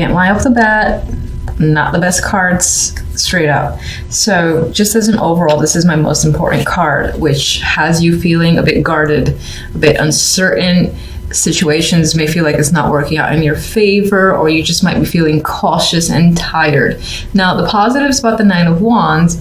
can't lie off the bat. Not the best cards, straight up. So just as an overall, this is my most important card, which has you feeling a bit guarded, a bit uncertain. Situations may feel like it's not working out in your favor, or you just might be feeling cautious and tired. Now, the positives about the Nine of Wands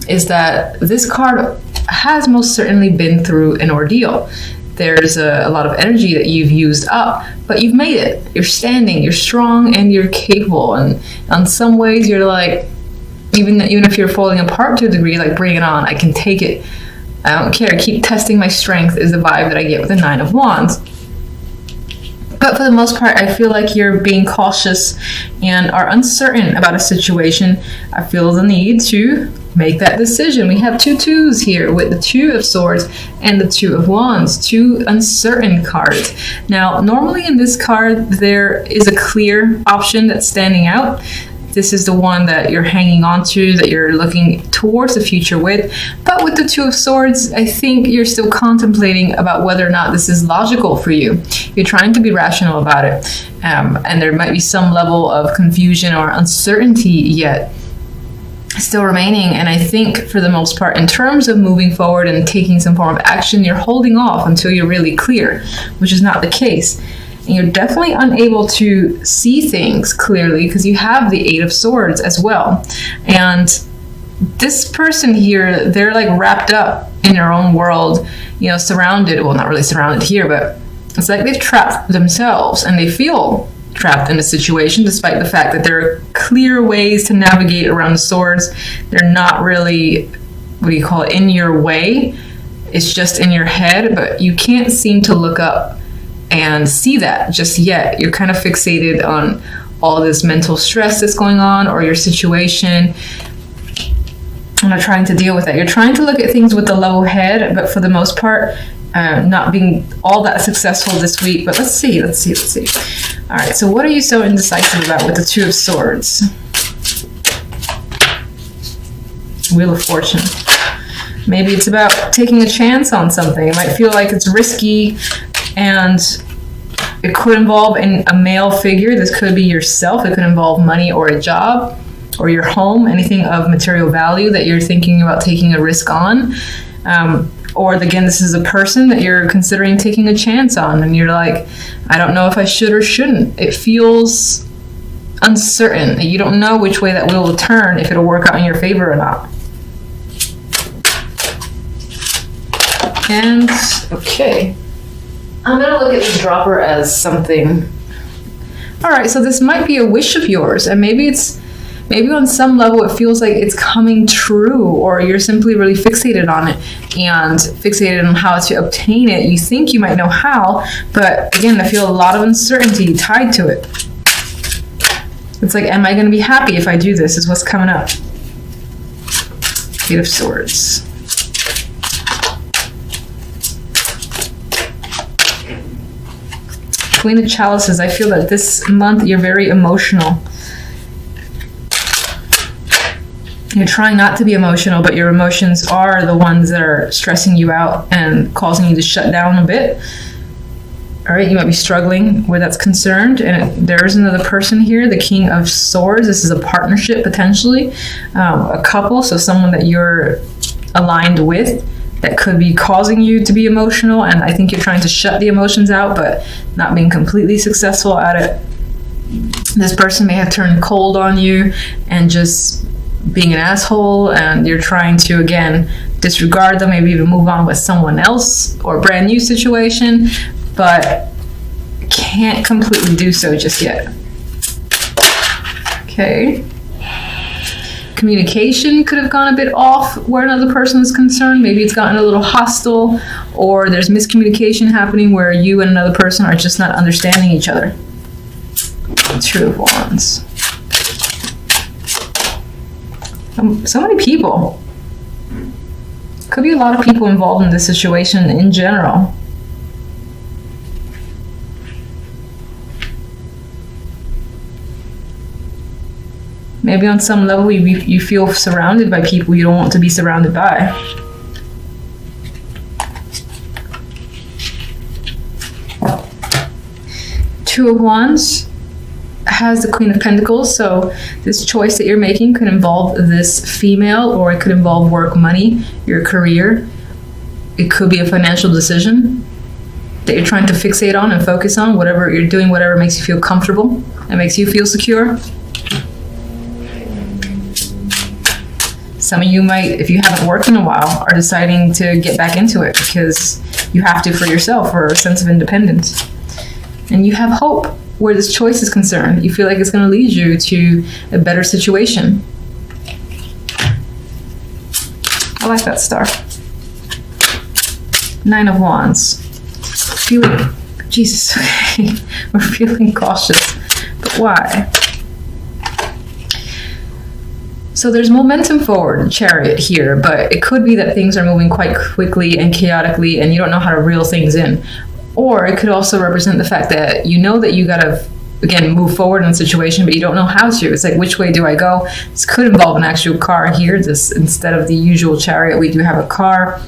is that this card has most certainly been through an ordeal. There's a lot of energy that you've used up, but you've made it. You're standing, you're strong, and you're capable. And in some ways, you're like, even if you're falling apart to a degree, like, bring it on. I can take it. I don't care. Keep testing my strength is the vibe that I get with the Nine of Wands. But for the most part, I feel like you're being cautious and are uncertain about a situation. I feel the need to make that decision. We have two twos here with the Two of Swords and the Two of Wands, two uncertain cards. Now, normally in this card, there is a clear option that's standing out. This is the one that you're hanging on to, that you're looking towards the future with. But with the Two of Swords, I think you're still contemplating about whether or not this is logical for you. You're trying to be rational about it. And there might be some level of confusion or uncertainty yet still remaining. And I think for the most part, in terms of moving forward and taking some form of action, you're holding off until you're really clear, which is not the case. And you're definitely unable to see things clearly because you have the Eight of Swords as well. And this person here, they're like wrapped up in their own world, surrounded, well, not really surrounded here, but it's like they've trapped themselves and they feel trapped in a situation, despite the fact that there are clear ways to navigate around the swords. They're not really, in your way. It's just in your head, but you can't seem to look up and see that just yet. You're kind of fixated on all this mental stress that's going on, or your situation. I'm not trying to deal with that. You're trying to look at things with a level head, but for the most part, not being all that successful this week. But let's see. All right, so what are you so indecisive about with the Two of Swords? Wheel of Fortune. Maybe it's about taking a chance on something. It might feel like it's risky, and it could involve a male figure. This could be yourself. It could involve money or a job or your home, anything of material value that you're thinking about taking a risk on. Or again, this is a person that you're considering taking a chance on, and you're like, I don't know if I should or shouldn't. It feels uncertain. You don't know which way that wheel will turn, if it'll work out in your favor or not. And, okay. I'm going to look at the dropper as something. All right, so this might be a wish of yours, and maybe on some level it feels like it's coming true, or you're simply really fixated on it and fixated on how to obtain it. You think you might know how, but again, I feel a lot of uncertainty tied to it. It's like, am I going to be happy if I do this, is what's coming up. Eight of Swords. Queen of Chalices. I feel that this month you're very emotional. You're trying not to be emotional, but your emotions are the ones that are stressing you out and causing you to shut down a bit. All right, you might be struggling where that's concerned. And there's another person here, the King of Swords. This is a partnership, potentially, a couple, so someone that you're aligned with that could be causing you to be emotional. And I think you're trying to shut the emotions out, but not being completely successful at it. This person may have turned cold on you and just being an asshole, and you're trying to, again, disregard them, maybe even move on with someone else or a brand new situation, but can't completely do so just yet. Okay. Communication could have gone a bit off where another person is concerned. Maybe it's gotten a little hostile, or there's miscommunication happening where you and another person are just not understanding each other. Two of Wands. So many people. Could be a lot of people involved in this situation in general. Maybe on some level you feel surrounded by people you don't want to be surrounded by. Two of Wands has the Queen of Pentacles, so this choice that you're making could involve this female, or it could involve work, money, your career. It could be a financial decision that you're trying to fixate on and focus on. Whatever you're doing, whatever makes you feel comfortable and makes you feel secure. Some of you might, if you haven't worked in a while, are deciding to get back into it because you have to for yourself, for a sense of independence. And you have hope where this choice is concerned. You feel like it's going to lead you to a better situation. I like that star. 9 of Wands. Feeling, Jesus, okay. We're feeling cautious. But why? So there's momentum forward, Chariot here, but it could be that things are moving quite quickly and chaotically and you don't know how to reel things in. Or it could also represent the fact that you know that you gotta, again, move forward in a situation, but you don't know how to. It's like, which way do I go? This could involve an actual car here. This, instead of the usual Chariot, we do have a car.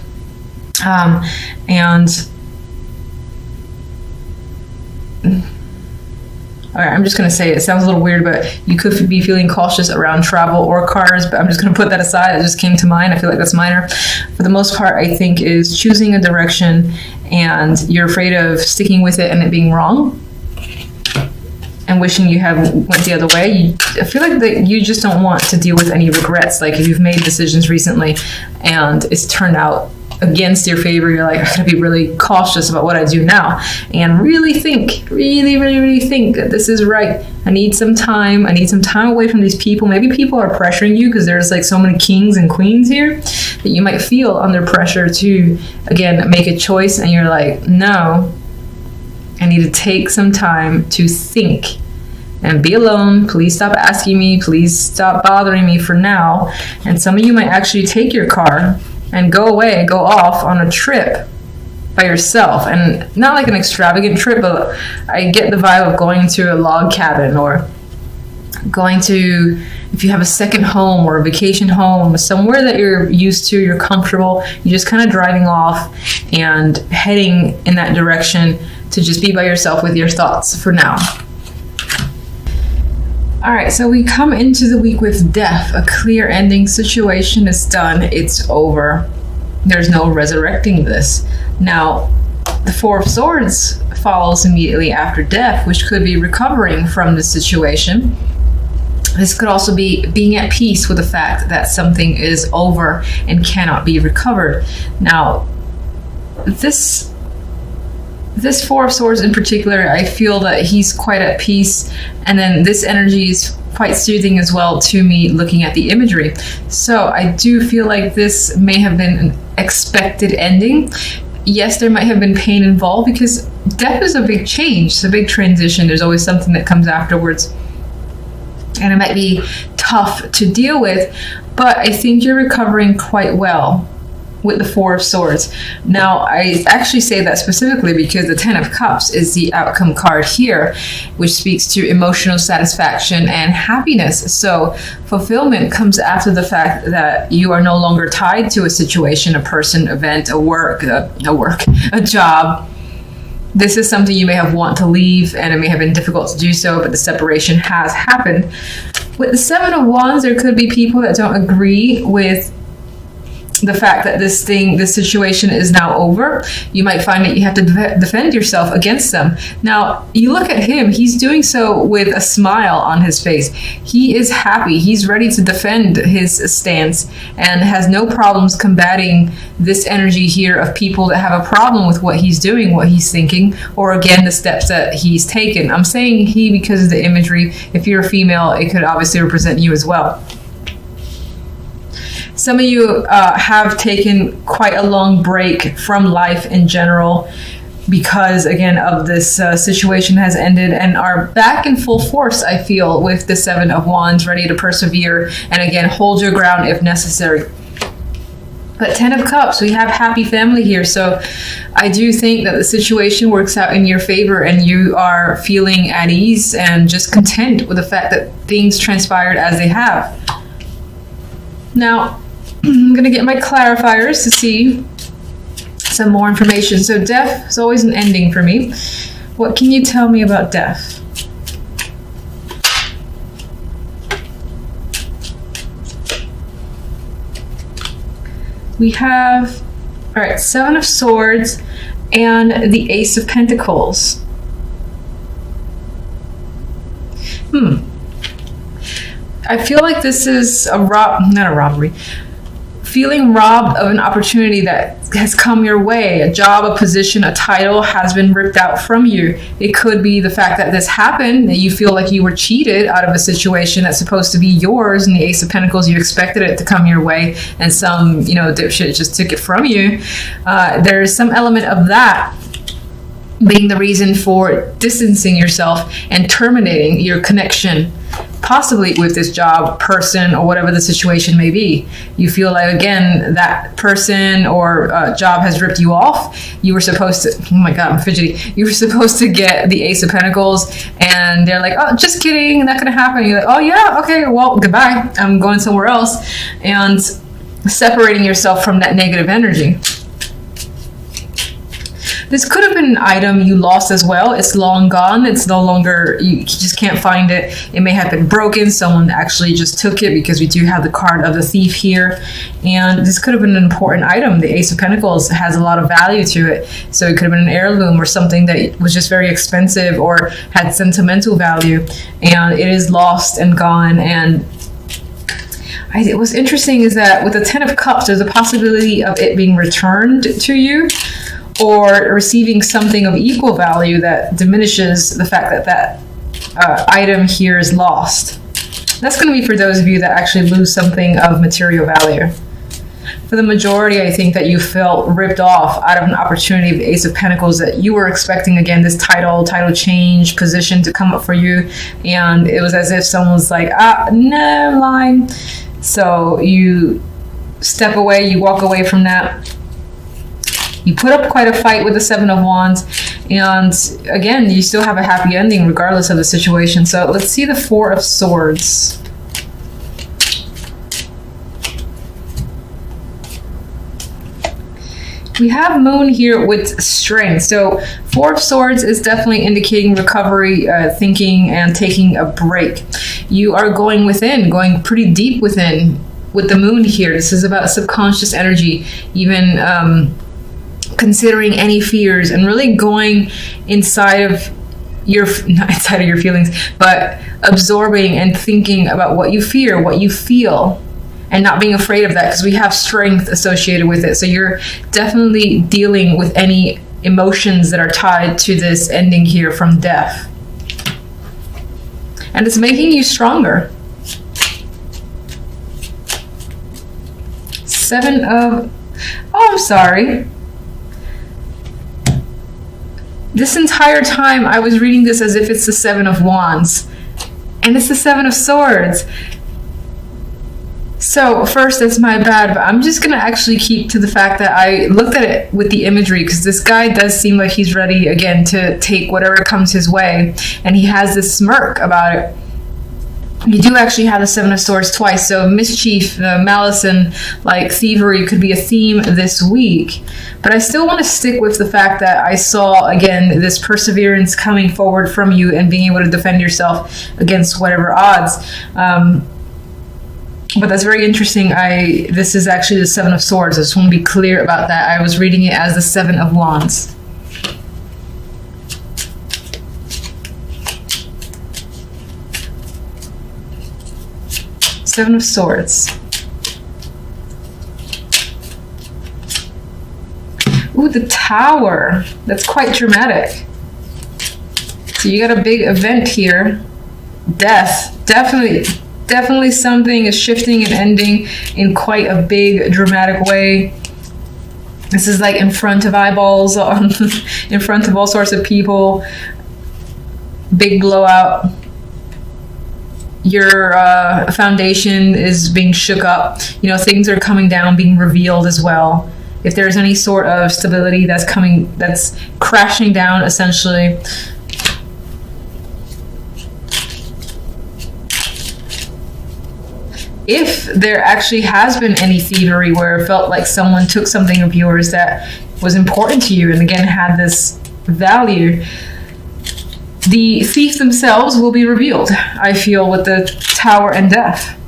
All right, I'm just going to say it sounds a little weird, but you could be feeling cautious around travel or cars, but I'm just going to put that aside. It just came to mind. I feel like that's minor. For the most part, I think is choosing a direction and you're afraid of sticking with it and it being wrong and wishing you had went the other way. I feel like that you just don't want to deal with any regrets. Like if you've made decisions recently and it's turned out against your favor, you're like, I gotta be really cautious about what I do now and really think, really think that this is right. I need some time away from these people. Maybe people are pressuring you because there's like so many kings and queens here that you might feel under pressure to, again, make a choice and you're like, no, I need to take some time to think and be alone. Please stop asking me. Please stop bothering me for now. And some of you might actually take your car and go off on a trip by yourself. And not like an extravagant trip, but I get the vibe of going to a log cabin or going to, if you have a second home or a vacation home, somewhere that you're used to, you're comfortable, you're just kind of driving off and heading in that direction to just be by yourself with your thoughts for now. All right, so we come into the week with death, a clear ending. Situation is done, it's over. There's no resurrecting this. Now, the Four of Swords follows immediately after death, which could be recovering from the situation. This could also be being at peace with the fact that something is over and cannot be recovered. Now, this Four of Swords in particular, I feel that he's quite at peace, and then this energy is quite soothing as well to me looking at the imagery. So I do feel like this may have been an expected ending. Yes, there might have been pain involved because death is a big change, it's a big transition. There's always something that comes afterwards, and it might be tough to deal with, but I think you're recovering quite well with the Four of Swords. Now, I actually say that specifically because the Ten of Cups is the outcome card here, which speaks to emotional satisfaction and happiness. So fulfillment comes after the fact that you are no longer tied to a situation, a person, event, a job. This is something you may have want to leave, and it may have been difficult to do so, but the separation has happened. With the Seven of Wands, there could be people that don't agree with the fact that this situation is now over. You might find that you have to defend yourself against them. Now, you look at him, he's doing so with a smile on his face. He is happy. He's ready to defend his stance and has no problems combating this energy here of people that have a problem with what he's doing, what he's thinking, or again, the steps that he's taken. I'm saying he because of the imagery. If you're a female, it could obviously represent you as well. Some of you have taken quite a long break from life in general because, again, of this situation has ended and are back in full force, I feel, with the Seven of Wands, ready to persevere and, again, hold your ground if necessary. But Ten of Cups, we have happy family here. So I do think that the situation works out in your favor and you are feeling at ease and just content with the fact that things transpired as they have. Now, I'm going to get my clarifiers to see some more information. So death is always an ending for me. What can you tell me about death? We have, all right, Seven of Swords and the Ace of Pentacles. I feel like this is not a robbery. Feeling robbed of an opportunity that has come your way. A job, a position, a title has been ripped out from you. It could be the fact that this happened, that you feel like you were cheated out of a situation that's supposed to be yours. And the Ace of Pentacles, you expected it to come your way, and some, dipshit just took it from you. There's some element of that being the reason for distancing yourself and terminating your connection, possibly with this job, person, or whatever the situation may be. You feel like, again, that person or job has ripped you off. You were supposed to, oh my God, I'm fidgety. You were supposed to get the Ace of Pentacles, and they're like, oh, just kidding, not gonna happen. You're like, oh yeah, okay, well, goodbye. I'm going somewhere else. And separating yourself from that negative energy. This could have been an item you lost as well. It's long gone. It's no longer, you just can't find it. It may have been broken. Someone actually just took it, because we do have the card of the thief here. And this could have been an important item. The Ace of Pentacles has a lot of value to it. So it could have been an heirloom or something that was just very expensive or had sentimental value. And it is lost and gone. And what's interesting is that with the Ten of Cups, there's a possibility of it being returned to you, or receiving something of equal value that diminishes the fact that that item here is lost. That's going to be for those of you that actually lose something of material value. For the majority, I think that you felt ripped off out of an opportunity of the Ace of Pentacles that you were expecting, again, this title change, position to come up for you. And it was as if someone was like, no, I'm lying. So you step away, you walk away from that. You put up quite a fight with the Seven of Wands, and again, you still have a happy ending regardless of the situation. So let's see the Four of Swords. We have Moon here with strength. So Four of Swords is definitely indicating recovery, thinking, and taking a break. You are going within, going pretty deep within with the Moon here. This is about subconscious energy, even considering any fears and really going inside of not inside of your feelings, but absorbing and thinking about what you fear, what you feel, and not being afraid of that, because we have strength associated with it. So you're definitely dealing with any emotions that are tied to this ending here from death. And it's making you stronger. I'm sorry. This entire time I was reading this as if it's the Seven of Wands, and it's the Seven of Swords. So first, that's my bad, but I'm just gonna actually keep to the fact that I looked at it with the imagery, because this guy does seem like he's ready again to take whatever comes his way, and he has this smirk about it. You do actually have the Seven of Swords twice, so mischief, malice, and like thievery could be a theme this week. But I still want to stick with the fact that I saw, again, this perseverance coming forward from you and being able to defend yourself against whatever odds. But that's very interesting. This is actually the Seven of Swords. I just want to be clear about that. I was reading it as the Seven of Wands. Seven of Swords. Ooh, the Tower. That's quite dramatic. So you got a big event here. Death. Definitely something is shifting and ending in quite a big, dramatic way. This is like in front of eyeballs, in front of all sorts of people. Big blowout. Your foundation is being shook up. Things are coming down, being revealed as well. If there's any sort of stability that's crashing down, essentially. If there actually has been any thievery where it felt like someone took something of yours that was important to you and again had this value, the thief themselves will be revealed, I feel, with the Tower and Death.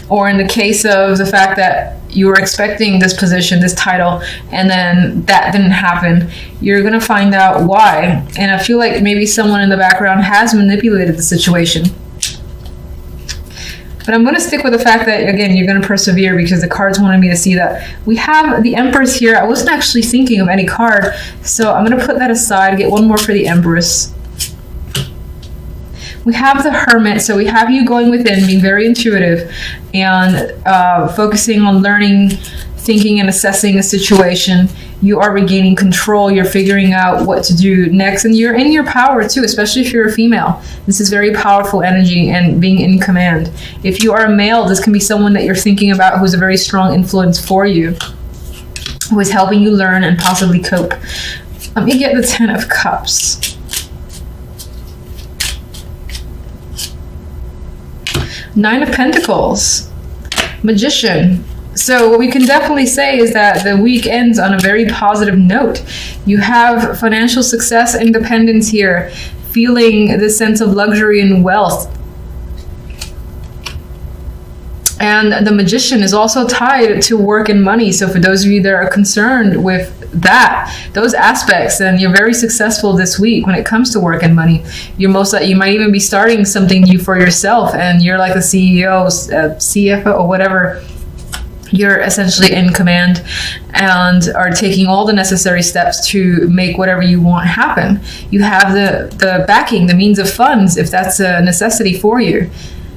Or in the case of the fact that you were expecting this position, this title, and then that didn't happen, you're going to find out why. And I feel like maybe someone in the background has manipulated the situation. But I'm going to stick with the fact that, again, you're going to persevere because the cards wanted me to see that. We have the Empress here. I wasn't actually thinking of any card, so I'm going to put that aside, get one more for the Empress. We have the Hermit, so we have you going within, being very intuitive, and focusing on learning, thinking, and assessing a situation. You are regaining control. You're figuring out what to do next, and you're in your power too, especially if you're a female. This is very powerful energy and being in command. If you are a male, this can be someone that you're thinking about who's a very strong influence for you, who is helping you learn and possibly cope. Let me get the Ten of Cups. Nine of Pentacles, Magician. So what we can definitely say is that the week ends on a very positive note. You have financial success, independence here, feeling this sense of luxury and wealth. And the Magician is also tied to work and money. So for those of you that are concerned with that, those aspects, then you're very successful this week when it comes to work and money. You're you might even be starting something new for yourself, and you're like a CEO, CFO, or whatever. You're essentially in command and are taking all the necessary steps to make whatever you want happen. You have the backing, the means of funds, if that's a necessity for you.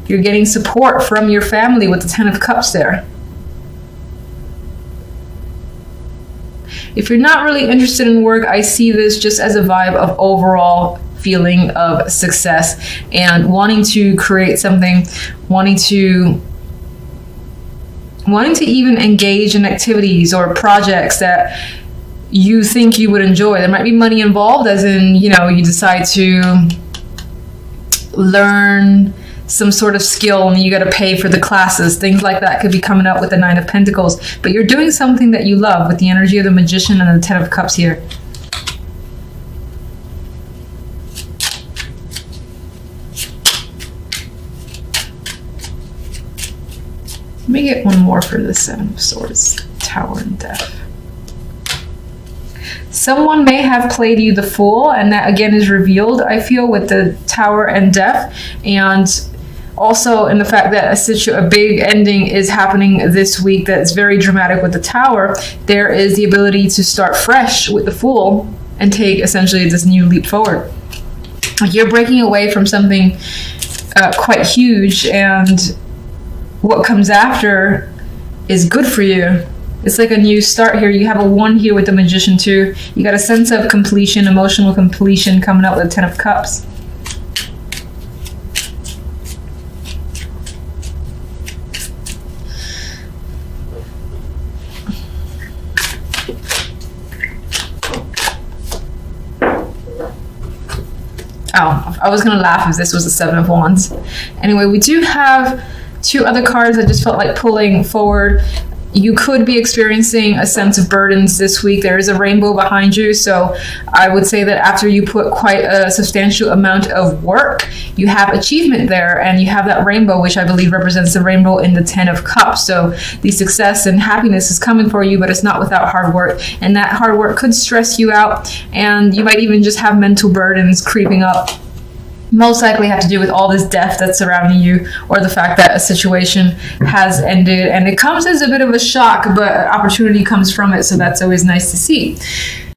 You're getting support from your family with the Ten of Cups there. If you're not really interested in work, I see this just as a vibe of overall feeling of success and wanting to create something, wanting to even engage in activities or projects that you think you would enjoy. There might be money involved, as in, you decide to learn some sort of skill and you got to pay for the classes. Things like that could be coming up with the Nine of Pentacles. But you're doing something that you love with the energy of the Magician and the Ten of Cups here. Let me get one more for the Seven of Swords, Tower and Death. Someone may have played you the Fool, and that again is revealed, I feel, with the Tower and Death, and also in the fact that a big ending is happening this week that's very dramatic with the Tower. There is the ability to start fresh with the Fool and take essentially this new leap forward. You're breaking away from something quite huge, and what comes after is good for you. It's like a new start here. You have a 1 here with the Magician too. You got a sense of completion, emotional completion coming out with the Ten of Cups. Oh, I was going to laugh if this was the Seven of Wands. Anyway, we do have 2 other cards I just felt like pulling forward. You could be experiencing a sense of burdens this week. There is a rainbow behind you, so I would say that after you put quite a substantial amount of work, you have achievement there, and you have that rainbow, which I believe represents the rainbow in the Ten of Cups. So the success and happiness is coming for you, but it's not without hard work, and that hard work could stress you out, and you might even just have mental burdens creeping up. Most likely have to do with all this death that's surrounding you, or the fact that a situation has ended, and it comes as a bit of a shock, but opportunity comes from it, so that's always nice to see.